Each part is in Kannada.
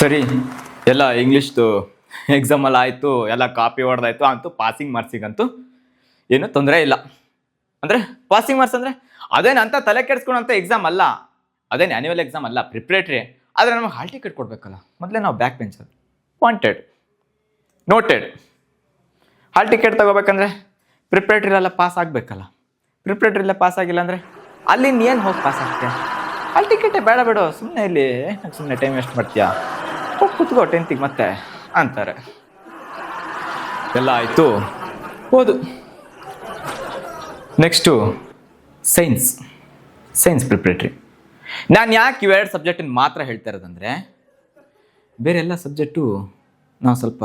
ಸರಿ, ಎಲ್ಲ ಇಂಗ್ಲೀಷ್ದು ಎಕ್ಸಾಮಲ್ಲಿ ಆಯಿತು, ಎಲ್ಲ ಕಾಪಿ ಹೊಡೆದಾಯ್ತು, ಅಂತೂ ಪಾಸಿಂಗ್ ಮಾರ್ಕ್ಸಿಗಂತೂ ಏನು ತೊಂದರೆ ಇಲ್ಲ. ಅಂದರೆ ಪಾಸಿಂಗ್ ಮಾರ್ಕ್ಸ್ ಅಂದರೆ ಅದೇನು ಅಂತ ತಲೆ ಕೆಡಿಸ್ಕೊಳಂತ ಎಕ್ಸಾಮ್ ಅಲ್ಲ, ಅದೇನು ಆ್ಯನ್ಯುವಲ್ ಎಕ್ಸಾಮ್ ಅಲ್ಲ, ಪ್ರಿಪ್ರೇಟ್ರಿ. ಆದರೆ ನಮಗೆ ಹಾಲ್ ಟಿಕೆಟ್ ಕೊಡಬೇಕಲ್ಲ, ಮೊದಲೇ ನಾವು back bencher. Wanted, noted. Hall ticket ತೊಗೋಬೇಕಂದ್ರೆ ಪ್ರಿಪ್ರೇಟ್ರಿಲೆಲ್ಲ ಪಾಸ್ ಆಗಬೇಕಲ್ಲ. ಪ್ರಿಪ್ರೇಟ್ರಿಲ್ಲ ಪಾಸ್ ಆಗಿಲ್ಲ ಅಂದರೆ ಅಲ್ಲಿಂದ ಏನು ಹೋಗಿ ಪಾಸ್ ಆಗ್ತೀಯ? ಹಾಲ್ ಟಿಕೆಟೇ ಬೇಡ ಬೇಡ, ಸುಮ್ಮನೆ ಇಲ್ಲಿ ಸುಮ್ಮನೆ ಟೈಮ್ ವೇಸ್ಟ್ ಮಾಡ್ತೀಯಾ, ಹೋಗಿ ಕೂತ್ಕೋ 10th ಮತ್ತೆ ಅಂತಾರೆ. ಎಲ್ಲ ಆಯಿತು, ಓದು. Next science preparatory. ನಾನು ಯಾಕೆ ಇವೆರಡು ಸಬ್ಜೆಕ್ಟನ್ನು ಮಾತ್ರ ಹೇಳ್ತಾ ಇರೋದಂದರೆ, ಬೇರೆ ಎಲ್ಲ ಸಬ್ಜೆಕ್ಟು ನಾವು ಸ್ವಲ್ಪ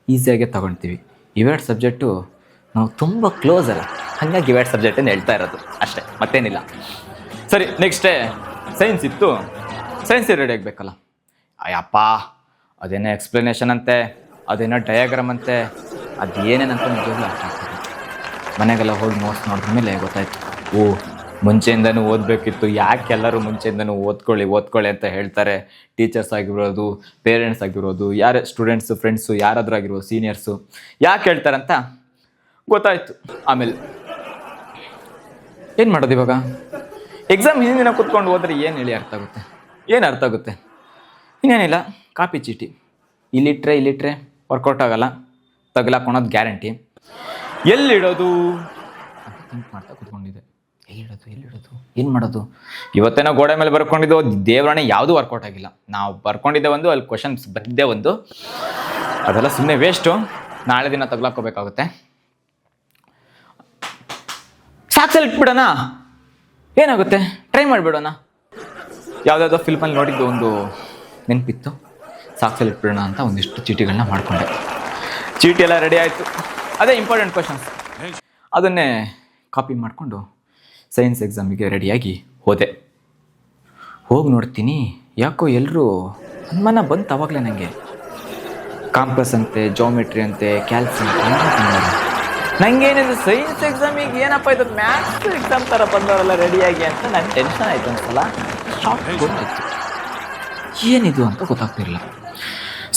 ಈಸಿಯಾಗೆ ತೊಗೊಳ್ತೀವಿ. ಇವೆರಡು ಸಬ್ಜೆಕ್ಟು ನಾವು ತುಂಬ ಕ್ಲೋಸ್ ಅಲ್ಲ, ಹಾಗಾಗಿ ಇವೆರಡು ಸಬ್ಜೆಕ್ಟನ್ನು ಹೇಳ್ತಾ ಇರೋದು ಅಷ್ಟೇ, ಮತ್ತೇನಿಲ್ಲ. ಸರಿ, ನೆಕ್ಸ್ಟೇ ಸೈನ್ಸ್ ಇತ್ತು. ಸೈನ್ಸ್ ರೆಡಿ ಆಗಬೇಕಲ್ಲ. ಅಯ್ಯಪ್ಪ, ಅದೇನೋ ಎಕ್ಸ್ಪ್ಲನೇಷನ್ ಅಂತೆ, ಅದೇನೋ ಡಯಾಗ್ರಾಮ್ ಅಂತೆ, ಅದು ಏನೇನಂತ ನಿಜವಾಗ್ಲೂ ಅರ್ಥ ಆಗ್ತದೆ. ಮನೆಗೆಲ್ಲ ಹೋಗಿ ನೋಟ್ಸ್ ನೋಡಿದ ಮೇಲೆ ಗೊತ್ತಾಯ್ತು, ಮುಂಚೆಯಿಂದನೂ ಓದಬೇಕಿತ್ತು. ಯಾಕೆ ಎಲ್ಲರೂ ಮುಂಚೆಯಿಂದನೂ ಓದ್ಕೊಳ್ಳಿ ಅಂತ ಹೇಳ್ತಾರೆ. ಟೀಚರ್ಸ್ ಆಗಿರೋದು, ಪೇರೆಂಟ್ಸ್ ಆಗಿರೋದು, ಯಾರೇ ಸ್ಟೂಡೆಂಟ್ಸು, ಫ್ರೆಂಡ್ಸು, ಯಾರಾದರೂ ಆಗಿರ್ಬೋದು, ಸೀನಿಯರ್ಸು, ಯಾಕೆ ಹೇಳ್ತಾರಂತ ಗೊತ್ತಾಯ್ತು. ಆಮೇಲೆ ಏನು ಮಾಡೋದು ಇವಾಗ? ಎಕ್ಸಾಮ್ ಹಿಂದಿನ ಕೂತ್ಕೊಂಡು ಹೋದ್ರೆ ಏನು ಹೇಳಿ ಅರ್ಥ ಆಗುತ್ತೆ? ಏನು ಅರ್ಥ ಆಗುತ್ತೆ? ಇನ್ನೇನಿಲ್ಲ, ಕಾಪಿ ಚೀಟಿ ಇಲ್ಲಿಟ್ರೆ ವರ್ಕೌಟ್ ಆಗಲ್ಲ, ತಗಲಾಕೊಳೋದು ಗ್ಯಾರಂಟಿ. ಎಲ್ಲಿಡೋದು ಥಿಂಕ್ ಮಾಡ್ತಾ ಕೂತ್ಕೊಂಡಿದ್ದೆ. ಎಲ್ಲಿಡೋದು ಏನು ಮಾಡೋದು? ಇವತ್ತೇನೋ ಗೋಡೆ ಮೇಲೆ ಬರ್ಕೊಂಡಿದ್ದು, ದೇವರಾಣೆ ಯಾವುದೂ ವರ್ಕೌಟ್ ಆಗಿಲ್ಲ. ನಾವು ಬರ್ಕೊಂಡಿದ್ದೆ ಒಂದು, ಅಲ್ಲಿ ಕ್ವಶನ್ಸ್ ಬಂದಿದ್ದೆ ಒಂದು, ಅದೆಲ್ಲ ಸುಮ್ಮನೆ ವೇಸ್ಟು. ನಾಳೆ ದಿನ ತಗಲಾಕೋಬೇಕಾಗುತ್ತೆ. ಸಾಕ್ಸಲ್ಲಿ ಇಟ್ಬಿಡೋಣ, ಏನಾಗುತ್ತೆ? ಟ್ರೈ ಮಾಡಿಬಿಡೋಣ. ಯಾವುದಾದ್ರೂ ಫಿಲ್ಮಲ್ಲಿ ನೋಡಿದ್ದು ಒಂದು ನೆನಪಿತ್ತು, ಸಾಕ್ಸಲ್ಲಿ ಇಟ್ಬಿಡೋಣ ಅಂತ ಒಂದಿಷ್ಟು ಚೀಟಿಗಳನ್ನ ಮಾಡಿಕೊಂಡೆ. ಚೀಟಿ ಎಲ್ಲ ರೆಡಿ ಆಯಿತು. ಅದೇ ಇಂಪಾರ್ಟೆಂಟ್ ಕ್ವಶನ್ಸ್, ಅದನ್ನೇ ಕಾಪಿ ಮಾಡಿಕೊಂಡು ಸೈನ್ಸ್ ಎಕ್ಸಾಮಿಗೆ ರೆಡಿಯಾಗಿ ಹೋದೆ. ಹೋಗಿ ನೋಡ್ತೀನಿ, ಯಾಕೋ ಎಲ್ಲರೂ ಅನುಮಾನ ಬಂತು ಆವಾಗಲೇ ನನಗೆ. ಕಾಂಪಸ್ ಅಂತೆ, ಜಾಮೆಟ್ರಿ ಅಂತೆ, ಕ್ಯಾಲ್ಸಿ ಅಂತೆ. ನನಗೇನಿದೆ ಸೈನ್ಸ್ ಎಕ್ಸಾಮಿಗೆ ಏನಪ್ಪ ಇದು ಮ್ಯಾಥ್ಸ್ ಎಕ್ಸಾಮ್ ಥರ ಬಂದವರೆಲ್ಲ ರೆಡಿಯಾಗಿ ಅಂತ ನನಗೆ ಟೆನ್ಷನ್ ಆಯಿತು ಒಂದ್ಸಲ. ಶಾಕ್ ಗೊತ್ತಾಯ್ತು, ಏನಿದು ಅಂತ ಗೊತ್ತಾಗ್ತಿರಲಿಲ್ಲ.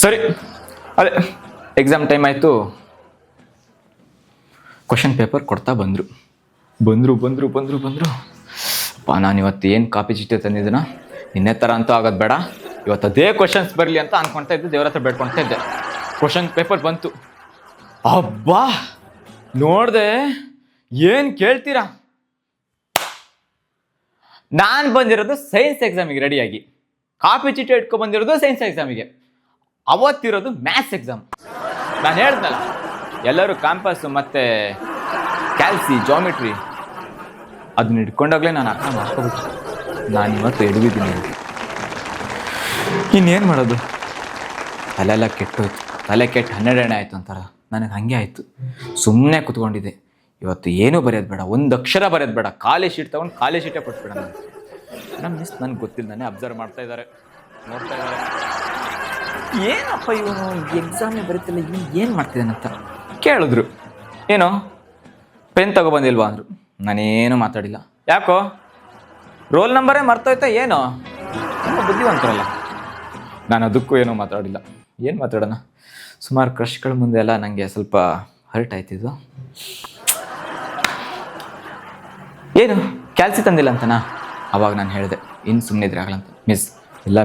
ಸರಿ, ಅದೇ ಎಕ್ಸಾಮ್ ಟೈಮ್ ಆಯಿತು. ಕ್ವಶನ್ ಪೇಪರ್ ಕೊಡ್ತಾ ಬಂದರು. ಅಪ್ಪ, ನಾನು ಇವತ್ತು ಏನು ಕಾಪಿ ಚೀಟಿ ತಂದಿದ್ದೀನ, ನಿನ್ನೆ ಥರ ಅಂತೂ ಆಗೋದು ಬೇಡ, ಇವತ್ತು ಅದೇ ಕ್ವಶನ್ಸ್ ಬರಲಿ ಅಂತ ಅಂದ್ಕೊಳ್ತಾ ಇದ್ದೆ, ದೇವ್ರ ಹತ್ರ ಬೇಡ್ಕೊಳ್ತಾ ಇದ್ದೆ. ಕ್ವಶನ್ ಪೇಪರ್ ಬಂತು. ಅಬ್ಬಾ, ನೋಡ್ದೆ, ಏನು ಕೇಳ್ತೀರಾ? ನಾನು ಬಂದಿರೋದು ಸೈನ್ಸ್ ಎಕ್ಸಾಮಿಗೆ ರೆಡಿಯಾಗಿ, ಕಾಪಿ ಚೀಟಿ ಇಟ್ಕೊಂಡು ಬಂದಿರೋದು ಸೈನ್ಸ್ ಎಕ್ಸಾಮಿಗೆ. ಅವತ್ತಿರೋದು ಮ್ಯಾಥ್ಸ್ ಎಕ್ಸಾಮ್. ನಾನು ಹೇಳ್ದಲ್ಲ, ಎಲ್ಲರೂ ಕಾಂಪಸ್ ಮತ್ತು ಕ್ಯಾಲ್ಸಿ, ಜಾಮೆಟ್ರಿ ಅದನ್ನ ಇಟ್ಕೊಂಡಾಗಲೇ ನಾನು ಅರ್ಥ ಮಾಡ್ಕೋಬೇಕು. ನಾನು ಇವತ್ತು ಎಡವಿದ್ದೀನಿ. ಇನ್ನೇನು ಮಾಡೋದು? ತಲೆಲ್ಲ ಕೆಟ್ಟೋಯ್ತು. ತಲೆ ಕೆಟ್ಟು 12 ಎಣ್ಣೆ ಆಯಿತು ಅಂತಾರ, ನನಗೆ ಹಾಗೆ ಆಯಿತು. ಸುಮ್ಮನೆ ಕೂತ್ಕೊಂಡಿದ್ದೆ. ಇವತ್ತು ಏನೂ ಬರೆಯೋದು ಬೇಡ, ಒಂದು ಅಕ್ಷರ ಬರೆಯೋದು ಬೇಡ, ಖಾಲಿ ಶೀಟ್ ತೊಗೊಂಡು ಖಾಲಿ ಶೀಟೇ ಕೊಟ್ಬಿಡ. ನಮ್ಮ ಮಿಸ್ ನನಗೆ ಗೊತ್ತಿಲ್ಲ, ನಾನೇ ಅಬ್ಸರ್ವ್ ಮಾಡ್ತಾ ಇದ್ದಾರೆ, ನೋಡ್ತಾ ಇದ್ದಾರೆ. ಏನಪ್ಪ ಇವನು ಎಕ್ಸಾಮೇ ಬರೀತಿಲ್ಲ, ಇವನು ಏನು ಮಾಡ್ತಿದ್ದಾನಂತ ಕೇಳಿದ್ರು. ಏನೋ ಪೆನ್ ತಗೊಬಂದಿಲ್ವಾ ಅಂದರು. ನಾನೇನು ಮಾತಾಡಿಲ್ಲ. ಯಾಕೋ ರೋಲ್ ನಂಬರೇ ಮರ್ತೋಯ್ತಾ ಏನೋ? ತುಂಬ ಬುದ್ಧಿವಂತರಲ್ಲ. ನಾನು ಅದಕ್ಕೂ ಏನೂ ಮಾತಾಡಿಲ್ಲ. ಏನು ಮಾತಾಡೋಣ? ಸುಮಾರು ಕ್ರಶ್ಗಳ ಮುಂದೆ ಎಲ್ಲ ನನಗೆ ಸ್ವಲ್ಪ ಹರ್ಟ್ ಆಯ್ತಿದ್ದು. ಏನು ಕ್ಯಾಲ್ಸಿ ತಂದಿಲ್ಲ ಅಂತನಾ? ಆವಾಗ ನಾನು ಹೇಳಿದೆ, ಇನ್ನು ಸುಮ್ಮನಿದ್ರೆ ಆಗಲ್ಲ ಅಂತ.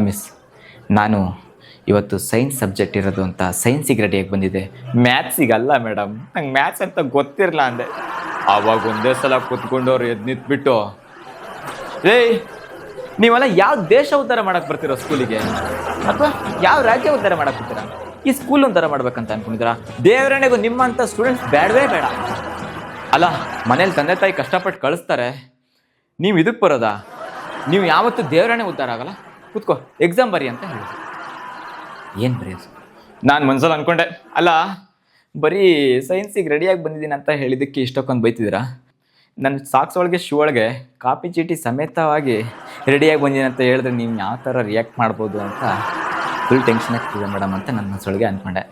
ಮಿಸ್, ನಾನು ಇವತ್ತು ಸೈನ್ಸ್ ಸಬ್ಜೆಕ್ಟ್ ಇರೋದು ಅಂತ ಸೈನ್ಸಿಗೆ ರೆಡಿಯಾಗಿ ಬಂದಿದ್ದೆ, ಮ್ಯಾಥ್ಸಿಗಲ್ಲ ಮೇಡಮ್, ನಂಗೆ ಮ್ಯಾಥ್ಸ್ ಅಂತ ಗೊತ್ತಿರಲ್ಲ ಅಂದೆ. ಆವಾಗ ಒಂದೇ ಸಲ ಕೂತ್ಕೊಂಡವ್ರು ಎದ್ದು ನಿಂತ್ಬಿಟ್ಟು, ನೀವೆಲ್ಲ ಯಾವ ದೇಶ ಉದ್ಧಾರ ಮಾಡಕ್ಕೆ ಬರ್ತೀರೋ ಸ್ಕೂಲಿಗೆ, ಅಥವಾ ಯಾವ ರಾಜ್ಯ ಉದ್ಧಾರ ಮಾಡಕ್ಕೆ ಬರ್ತೀರಾ? ಈ ಸ್ಕೂಲ್ ಉದ್ಧಾರ ಮಾಡ್ಬೇಕಂತ ಅನ್ಕೊಂಡಿದ್ದೀರಾ? ದೇವರಣೆಗೂ ನಿಮ್ಮಂಥ ಸ್ಟೂಡೆಂಟ್ಸ್ ಬೇಡವೇ ಬೇಡ. ಅಲ್ಲ, ಮನೇಲಿ ತಂದೆ ತಾಯಿ ಕಷ್ಟಪಟ್ಟು ಕಳಿಸ್ತಾರೆ, ನೀವು ಇದಕ್ಕೆ ಬರೋದಾ? ನೀವು ಯಾವತ್ತೂ ದೇವರಣೆ ಉದ್ಧಾರ ಆಗಲ್ಲ, ಕೂತ್ಕೋ ಎಕ್ಸಾಮ್ ಬರಿ ಅಂತ ಹೇಳಿದ್ರು. ಏನು ಬರೆಯೋದು? ನಾನು ಮನ್ಸಲ್ಲಿ ಅಂದ್ಕೊಂಡೆ, ಅಲ್ಲ ಬರೀ ಸೈನ್ಸಿಗೆ ರೆಡಿಯಾಗಿ ಬಂದಿದ್ದೀನಿ ಅಂತ ಹೇಳಿದ್ದಕ್ಕೆ ಇಷ್ಟಕ್ಕೊಂದು ಬೈತಿದ್ದೀರಾ? ನನ್ನ ಸಾಕ್ಸ್ ಒಳಗೆ ಶೂ ಒಳಗೆ ಕಾಪಿ ಚೀಟಿ ಸಮೇತವಾಗಿ ರೆಡಿಯಾಗಿ ಬಂದಿದ್ದೀನಿ ಅಂತ ಹೇಳಿದ್ರೆ ನೀವು ಯಾವ ಥರ ರಿಯಾಕ್ಟ್ ಮಾಡ್ಬೋದು ಅಂತ ಫುಲ್ ಟೆನ್ಷನ್ ಆಗ್ತಿದೆ ಮೇಡಮ್ ಅಂತ ನನ್ನ ಮನಸ್ಸೊಳಗೆ ಅಂದ್ಕೊಂಡೆ.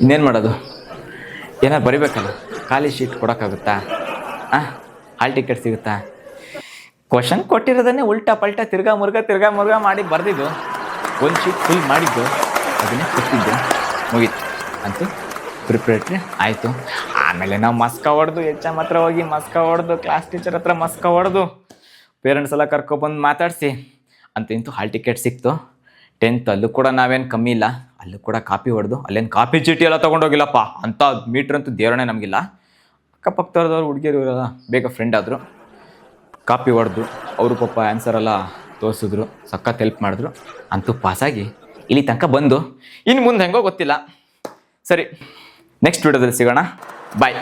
ಇನ್ನೇನು ಮಾಡೋದು? ಏನಾರು ಬರಿಬೇಕಲ್ಲ, ಖಾಲಿ ಶೀಟ್ ಕೊಡೋಕ್ಕಾಗುತ್ತಾ? ಹಾಲ್ ಟಿಕೆಟ್ ಸಿಗುತ್ತಾ? ಕ್ವಶನ್ ಕೊಟ್ಟಿರೋದನ್ನೇ ಉಲ್ಟಾ ಪಲ್ಟಾ ತಿರ್ಗಾ ಮುರ್ಗಾ ಮಾಡಿ ಬರೆದಿದ್ದು. ಒಂದು ಶೀಟ್ ಫುಲ್ ಮಾಡಿದ್ದು ಅದನ್ನೇ ಕೊಟ್ಟಿದ್ದೆ, ಮುಗೀತು ಅಂತೂ ಪ್ರಿಪ್ರೇಟ್ರಿ ಆಯಿತು. ಆಮೇಲೆ ನಾವು ಮಸ್ಕ ಹೊಡೆದು ಹತ್ರ ಹೋಗಿ ಮಸ್ಕ ಹೊಡೆದು ಕ್ಲಾಸ್ ಟೀಚರ್ ಹತ್ರ ಮಸ್ಕ ಹೊಡೆದು ಪೇರೆಂಟ್ಸ್ ಎಲ್ಲ ಕರ್ಕೊಬಂದು ಮಾತಾಡಿಸಿ ಇಂತೂ ಹಾಲ್ ಟಿಕೆಟ್ ಸಿಕ್ತು. 10th ಅಲ್ಲೂ ಕೂಡ ನಾವೇನು ಕಮ್ಮಿ ಇಲ್ಲ, ಅಲ್ಲೂ ಕೂಡ ಕಾಪಿ ಹೊಡೆದು ಅಲ್ಲೇನು ಕಾಪಿ ಚೀಟಿ ಎಲ್ಲ ತೊಗೊಂಡೋಗಿಲ್ಲಪ್ಪ ಅಂಥ ಮೀಟ್ರ್ ಅಂತೂ ದೇವರೇ ನಮಗಿಲ್ಲ. ಅಕ್ಕಪಕ್ಕದವ್ರದವ್ರು ಹುಡುಗಿಯರು ಇರೋಲ್ಲ, ಬೇಗ ಫ್ರೆಂಡ್ ಆದರು, ಕಾಪಿ ಹೊಡೆದು ಅವರು ಪಾಪ ಆನ್ಸರೆಲ್ಲ ತೋರಿಸಿದ್ರು, ಸಖತ್ ಹೆಲ್ಪ್ ಮಾಡಿದ್ರು. ಅಂತೂ ಪಾಸಾಗಿ ಇಲ್ಲಿ ತನಕ ಬಂದು ಇನ್ನು ಮುಂದೆ ಹೆಂಗೋ ಗೊತ್ತಿಲ್ಲ. ಸರಿ, ನೆಕ್ಸ್ಟ್ ವಿಡಿಯೋದಲ್ಲಿ ಸಿಗೋಣ. ಬಾಯ್.